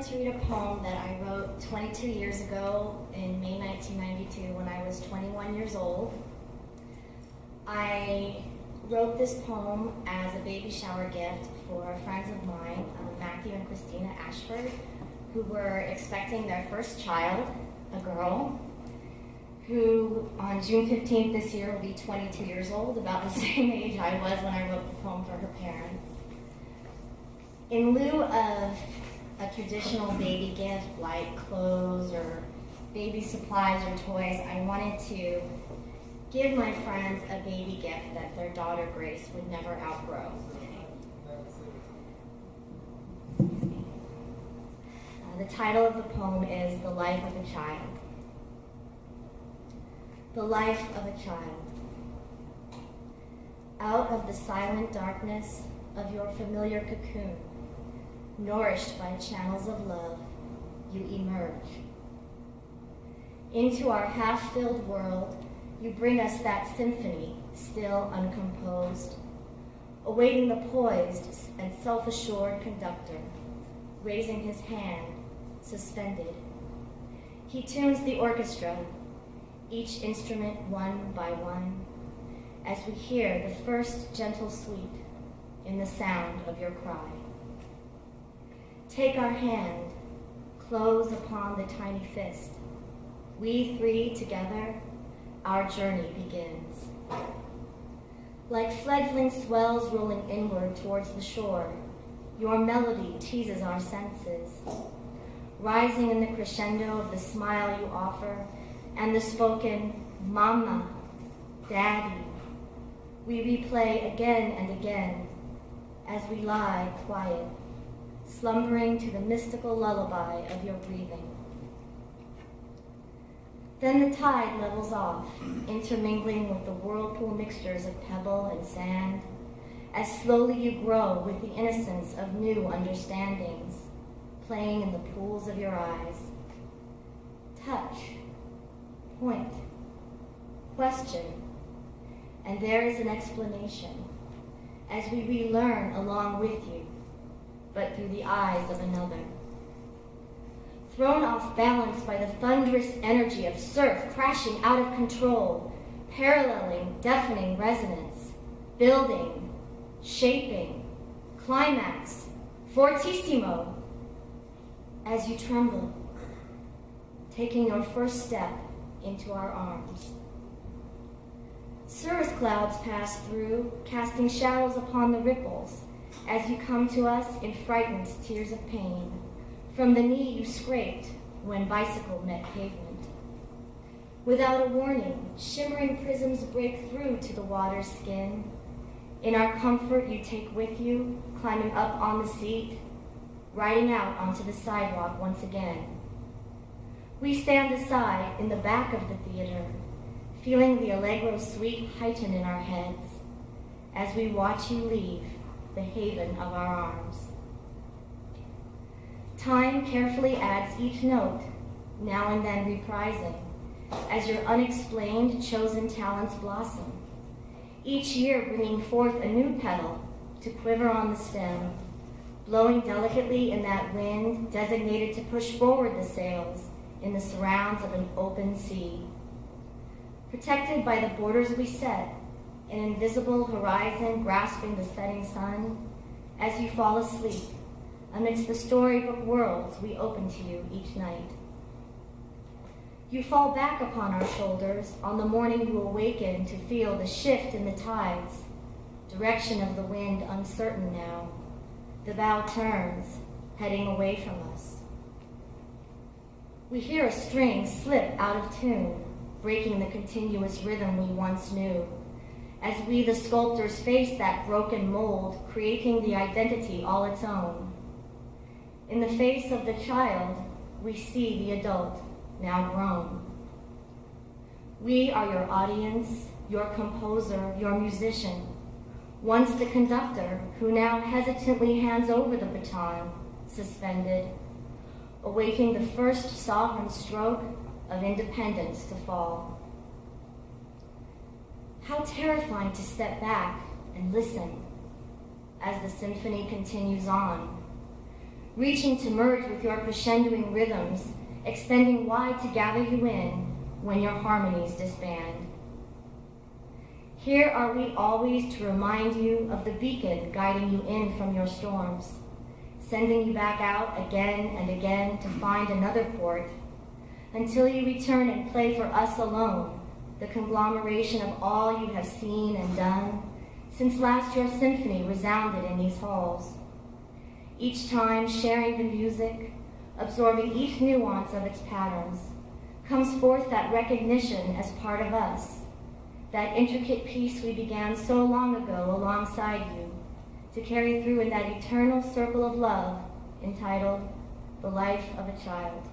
to read a poem that I wrote 22 years ago in May 1992 when I was 21 years old. I wrote this poem as a baby shower gift for friends of mine, Matthew and Christina Ashford, who were expecting their first child, a girl, who on June 15th this year will be 22 years old, about the same age I was when I wrote the poem for her parents. In lieu of a traditional baby gift like clothes or baby supplies or toys, I wanted to give my friends a baby gift that their daughter Grace would never outgrow. The title of the poem is The Life of a Child. The life of a child. Out of the silent darkness of your familiar cocoon, nourished by channels of love, you emerge. Into our half-filled world, you bring us that symphony, still uncomposed, awaiting the poised and self-assured conductor, raising his hand, suspended. He tunes the orchestra, each instrument one by one, as we hear the first gentle sweet in the sound of your cry. Take our hand, close upon the tiny fist. We three together, our journey begins. Like fledgling swells rolling inward towards the shore, your melody teases our senses, rising in the crescendo of the smile you offer and the spoken, Mama, Daddy. We replay again and again as we lie quiet, slumbering to the mystical lullaby of your breathing. Then the tide levels off, intermingling with the whirlpool mixtures of pebble and sand, as slowly you grow with the innocence of new understandings, playing in the pools of your eyes. Touch, point, question, and there is an explanation, as we relearn along with you, but through the eyes of another. Thrown off balance by the thunderous energy of surf crashing out of control, paralleling deafening resonance, building, shaping, climax, fortissimo, as you tremble, taking your first step into our arms. Cirrus clouds pass through, casting shadows upon the ripples, as you come to us in frightened tears of pain, from the knee you scraped when bicycle met pavement. Without a warning, shimmering prisms break through to the water's skin. In our comfort you take with you, climbing up on the seat, riding out onto the sidewalk once again. We stand aside in the back of the theater, feeling the Allegro suite heighten in our heads as we watch you leave the haven of our arms. Time carefully adds each note, now and then reprising, as your unexplained chosen talents blossom, each year bringing forth a new petal to quiver on the stem, blowing delicately in that wind designated to push forward the sails in the surrounds of an open sea. Protected by the borders we set, an invisible horizon grasping the setting sun, as you fall asleep amidst the storybook worlds we open to you each night. You fall back upon our shoulders on the morning you awaken to feel the shift in the tides, direction of the wind uncertain now. The bow turns, heading away from us. We hear a string slip out of tune, breaking the continuous rhythm we once knew, as we, the sculptors, face that broken mold, creating the identity all its own. In the face of the child, we see the adult, now grown. We are your audience, your composer, your musician, once the conductor who now hesitantly hands over the baton, suspended, awaiting the first sovereign stroke of independence to fall. How terrifying to step back and listen as the symphony continues on, reaching to merge with your crescendoing rhythms, extending wide to gather you in when your harmonies disband. Here are we always to remind you of the beacon guiding you in from your storms, sending you back out again and again to find another port, until you return and play for us alone, the conglomeration of all you have seen and done, since last your symphony resounded in these halls. Each time sharing the music, absorbing each nuance of its patterns, comes forth that recognition as part of us, that intricate piece we began so long ago alongside you, to carry through in that eternal circle of love entitled The Life of a Child.